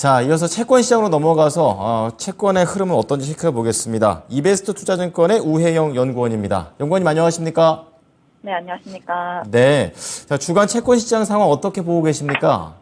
자, 이어서 채권 시장으로 넘어가서 채권의 흐름은 어떤지 살펴보겠습니다. 이베스트 투자증권의 우혜영 연구원입니다. 연구원님 안녕하십니까? 네, 안녕하십니까. 네. 자, 주간 채권 시장 상황 어떻게 보고 계십니까?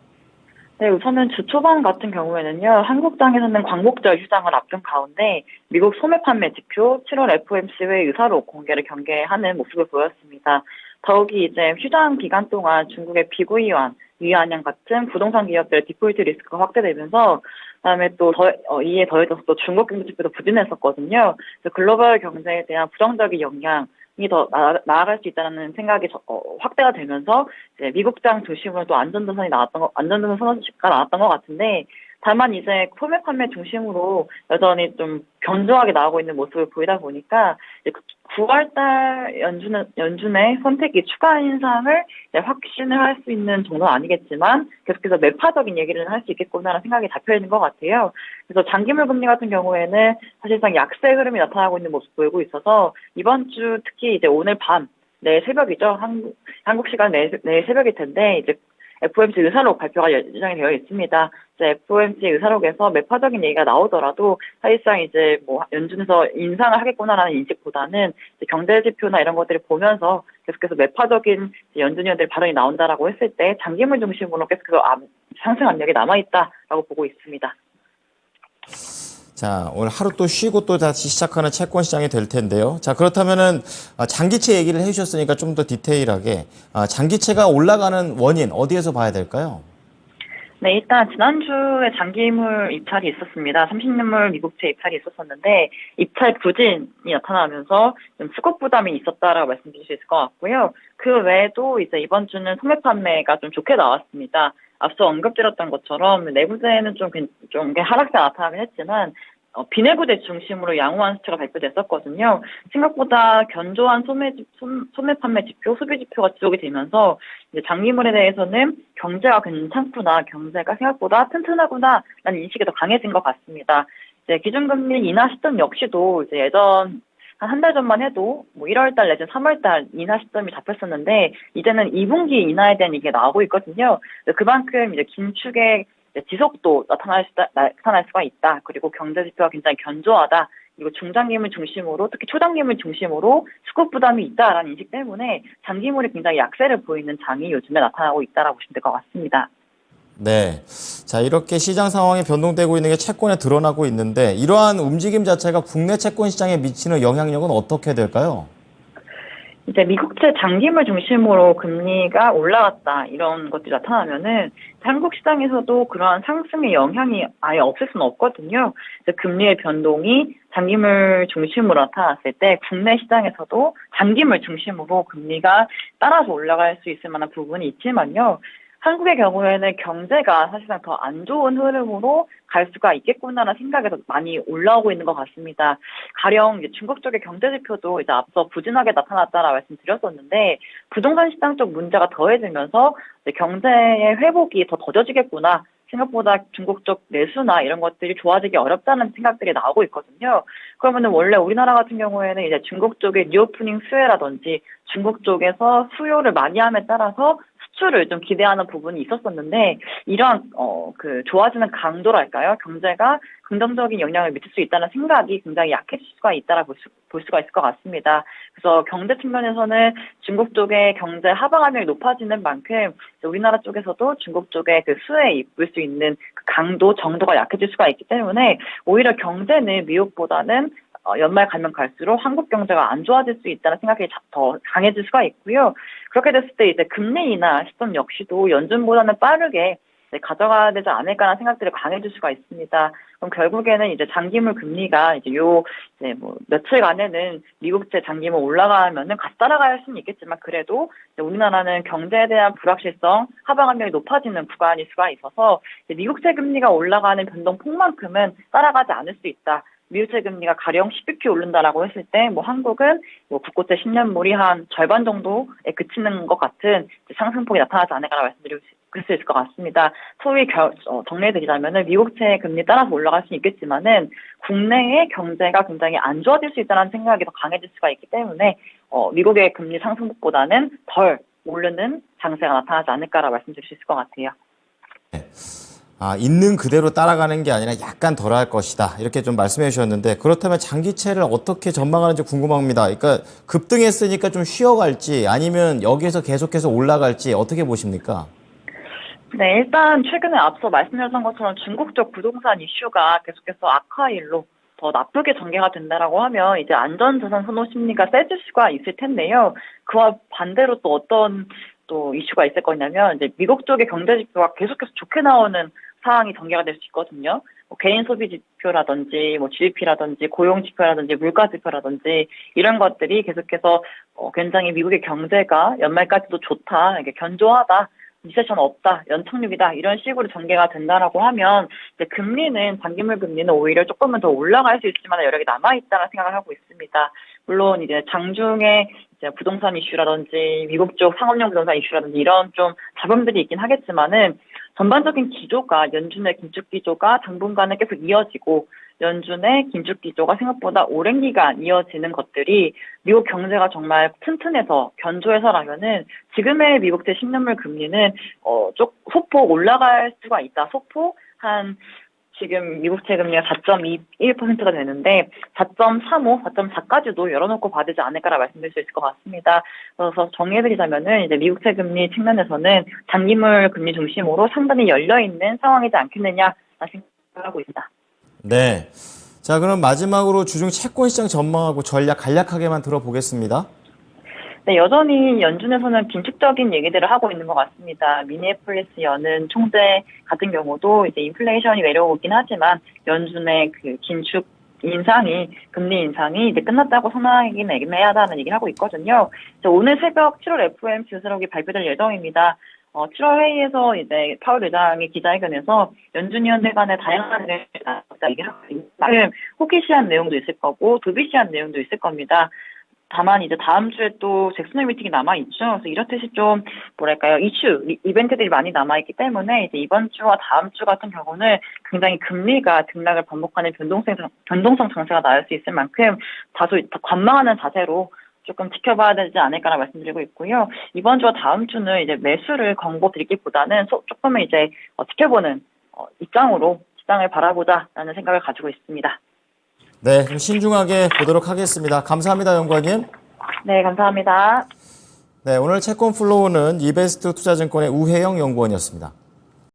네, 우선은 주 초반 같은 경우에는요, 한국장에서는 광복절 휴장을 앞둔 가운데 미국 소매 판매 지표 7월 FOMC의 의사록 공개를 경계하는 모습을 보였습니다. 더욱이 이제 휴장 기간 동안 중국의 비구이완, 위안양 같은 부동산 기업들의 디폴트 리스크가 확대되면서 그다음에 또 이에 더해져서 또 중국 경제 지표도 부진했었거든요. 그래서 글로벌 경제에 대한 부정적인 영향이 더 나아갈 수 있다는 생각이 확대가 되면서 이제 미국장 중심으로 또 안전자산이 안전자산 선호가 나왔던 것 같은데, 다만 이제 소매 판매 중심으로 여전히 좀 견조하게 나오고 있는 모습을 보이다 보니까 9월달 연준의 선택이 추가 인상을 확신을 할 수 있는 정도는 아니겠지만 계속해서 매파적인 얘기를 할 수 있겠구나라는 생각이 잡혀 있는 것 같아요. 그래서 장기물 금리 같은 경우에는 사실상 약세 흐름이 나타나고 있는 모습 보이고 있어서 이번 주 특히 이제 오늘 밤 내일 새벽이죠. 한국 시간 내일 새벽일 텐데 이제 FOMC 의사록 발표가 예정이 되어 있습니다. 이제 FOMC 의사록에서 매파적인 얘기가 나오더라도 사실상 이제 뭐 연준에서 인상을 하겠구나라는 인식보다는 이제 경제 지표나 이런 것들을 보면서 계속해서 매파적인 연준위원들 발언이 나온다라고 했을 때 장기물 중심으로 계속해서 상승 압력이 남아있다라고 보고 있습니다. 자, 오늘 하루 또 쉬고 또 다시 시작하는 채권 시장이 될 텐데요. 자, 그렇다면은 장기채 얘기를 해주셨으니까 좀 더 디테일하게 장기채가 올라가는 원인 어디에서 봐야 될까요? 네, 일단 지난주에 장기물 입찰이 있었습니다. 30년물 미국채 입찰이 있었었는데 입찰 부진이 나타나면서 좀 수급 부담이 있었다라고 말씀드릴 수 있을 것 같고요. 그 외에도 이제 이번 주는 소매 판매가 좀 좋게 나왔습니다. 앞서 언급드렸던 것처럼 내구재는 좀 하락세가 나타나긴 했지만 비내구재 중심으로 양호한 수치가 발표됐었거든요. 생각보다 견조한 소매 판매 지표, 소비 지표가 지속이 되면서 이제 장기물에 대해서는 경제가 괜찮구나, 경제가 생각보다 튼튼하구나라는 인식이 더 강해진 것 같습니다. 이제 기준금리 인하 시점 역시도 이제 예전 한 달 전만 해도 뭐 1월달 내지 3월달 인하 시점이 잡혔었는데 이제는 2분기 인하에 대한 얘기가 나오고 있거든요. 그만큼 이제 긴축의 지속도 나타날 수가 있다. 그리고 경제 지표가 굉장히 견조하다. 그리고 중장기물 중심으로 특히 초장기물 중심으로 수급 부담이 있다라는 인식 때문에 장기물이 굉장히 약세를 보이는 장이 요즘에 나타나고 있다라고 보시면 될 것 같습니다. 네. 자, 이렇게 시장 상황이 변동되고 있는 게 채권에 드러나고 있는데 이러한 움직임 자체가 국내 채권 시장에 미치는 영향력은 어떻게 될까요? 이제 미국채 장기물 중심으로 금리가 올라갔다 이런 것들이 나타나면은 한국 시장에서도 그러한 상승의 영향이 아예 없을 수는 없거든요. 그래서 금리의 변동이 장기물 중심으로 나타났을 때 국내 시장에서도 장기물 중심으로 금리가 따라서 올라갈 수 있을 만한 부분이 있지만요. 한국의 경우에는 경제가 사실상 더 안 좋은 흐름으로 갈 수가 있겠구나라는 생각이 더 많이 올라오고 있는 것 같습니다. 가령 이제 중국 쪽의 경제 지표도 이제 앞서 부진하게 나타났다라 말씀드렸었는데 부동산 시장 쪽 문제가 더해지면서 경제의 회복이 더 더뎌지겠구나. 생각보다 중국 쪽 내수나 이런 것들이 좋아지기 어렵다는 생각들이 나오고 있거든요. 그러면은 원래 우리나라 같은 경우에는 이제 중국 쪽의 리오프닝 수혜라든지 중국 쪽에서 수요를 많이 함에 따라서 수출을 좀 기대하는 부분이 있었었는데 이러한 좋아지는 강도랄까요? 경제가 긍정적인 영향을 미칠 수 있다는 생각이 굉장히 약해질 수가 있다라고 볼 수가 있을 것 같습니다. 그래서 경제 측면에서는 중국 쪽의 경제 하방 압력이 높아지는 만큼 우리나라 쪽에서도 중국 쪽의 그 수혜에 입을 수 있는 그 강도, 정도가 약해질 수가 있기 때문에 오히려 경제는 미국보다는 연말 가면 갈수록 한국 경제가 안 좋아질 수 있다는 생각이 더 강해질 수가 있고요. 그렇게 됐을 때 이제 금리 인하 시점 역시도 연준보다는 빠르게 가져가야 되지 않을까라는 생각들이 강해질 수가 있습니다. 그럼 결국에는 이제 장기물 금리가 이제 뭐 며칠간에는 미국채 장기물 올라가면은 같이 따라갈 수는 있겠지만 그래도 우리나라는 경제에 대한 불확실성, 하방 압력이 높아지는 구간일 수가 있어서 미국채 금리가 올라가는 변동폭만큼은 따라가지 않을 수 있다. 미국채 금리가 가령 10bp 오른다라고 했을 때, 뭐 한국은 뭐 국고채 10년물이 한 절반 정도에 그치는 것 같은 상승폭이 나타나지 않을까라고 말씀드릴 수 있을 것 같습니다. 소위 정리해드리자면은 미국채 금리 따라서 올라갈 수는 있겠지만은 국내의 경제가 굉장히 안 좋아질 수 있다는 생각이 더 강해질 수가 있기 때문에 미국의 금리 상승폭보다는 덜 오르는 장세가 나타나지 않을까라고 말씀드릴 수 있을 것 같아요. 네. 있는 그대로 따라가는 게 아니라 약간 덜할 것이다. 이렇게 좀 말씀해 주셨는데 그렇다면 장기채를 어떻게 전망하는지 궁금합니다. 그러니까 급등했으니까 좀 쉬어갈지 아니면 여기에서 계속해서 올라갈지 어떻게 보십니까? 네, 일단 최근에 앞서 말씀드렸던 것처럼 중국 쪽 부동산 이슈가 계속해서 악화일로 더 나쁘게 전개가 된다라고 하면 이제 안전자산 선호 심리가 세질 수가 있을 텐데요. 그와 반대로 또 어떤 또 이슈가 있을 거냐면 이제 미국 쪽의 경제 지표가 계속해서 좋게 나오는 상황이 전개가 될 수 있거든요. 뭐 개인 소비 지표라든지 뭐 GDP라든지 고용 지표라든지 물가 지표라든지 이런 것들이 계속해서 굉장히 미국의 경제가 연말까지도 좋다, 이게 견조하다. 리세션 없다, 연착륙이다 이런 식으로 전개가 된다라고 하면 이제 금리는 장기물 금리는 오히려 조금은 더 올라갈 수 있을 만한 여력이 남아 있다는 생각을 하고 있습니다. 물론 이제 장중에 이제 부동산 이슈라든지 미국 쪽 상업용 부동산 이슈라든지 이런 좀 잡음들이 있긴 하겠지만은 전반적인 기조가 연준의 긴축 기조가 당분간은 계속 이어지고 연준의 긴축 기조가 생각보다 오랜 기간 이어지는 것들이 미국 경제가 정말 튼튼해서 견조해서라면은 지금의 미국제 10년물 금리는 소폭 올라갈 수가 있다. 소폭 한 지금 미국채 금리가 4.21%가 되는데 4.35, 4.4까지도 열어놓고 받지 않을까라 말씀드릴 수 있을 것 같습니다. 그래서 정리해드리자면은 이제 미국채 금리 측면에서는 장기물 금리 중심으로 상당히 열려 있는 상황이지 않겠느냐 생각하고 있습니다. 네. 자, 그럼 마지막으로 주중 채권 시장 전망하고 전략 간략하게만 들어보겠습니다. 네, 여전히 연준에서는 긴축적인 얘기들을 하고 있는 것 같습니다. 미니애폴리스 연은 총재 같은 경우도 이제 인플레이션이 내려오긴 하지만 연준의 그 긴축 금리 인상이 이제 끝났다고 선언하긴 애매하다는 얘기를 하고 있거든요. 오늘 새벽 7월 FOMC 의사록이 발표될 예정입니다. 7월 회의에서 이제 파월 의장이 기자회견에서 연준 위원들 간의 다양한 얘기를 하고 있는 호키시한 내용도 있을 거고 도비시한 내용도 있을 겁니다. 다만 이제 다음 주에 또 잭슨홀 미팅이 남아있죠. 그래서 이렇듯이 좀 뭐랄까요 이벤트들이 많이 남아있기 때문에 이제 이번 주와 다음 주 같은 경우는 굉장히 금리가 등락을 반복하는 변동성 장세가 나올 수 있을 만큼 다소 관망하는 자세로 조금 지켜봐야 되지 않을까라 말씀드리고 있고요. 이번 주와 다음 주는 이제 매수를 권고드리기보다는 조금은 이제 지켜보는 입장으로 시장을 바라보자라는 생각을 가지고 있습니다. 네, 좀 신중하게 보도록 하겠습니다. 감사합니다, 연구원님. 네, 감사합니다. 네, 오늘 채권 플로우는 이베스트 투자증권의 우혜영 연구원이었습니다.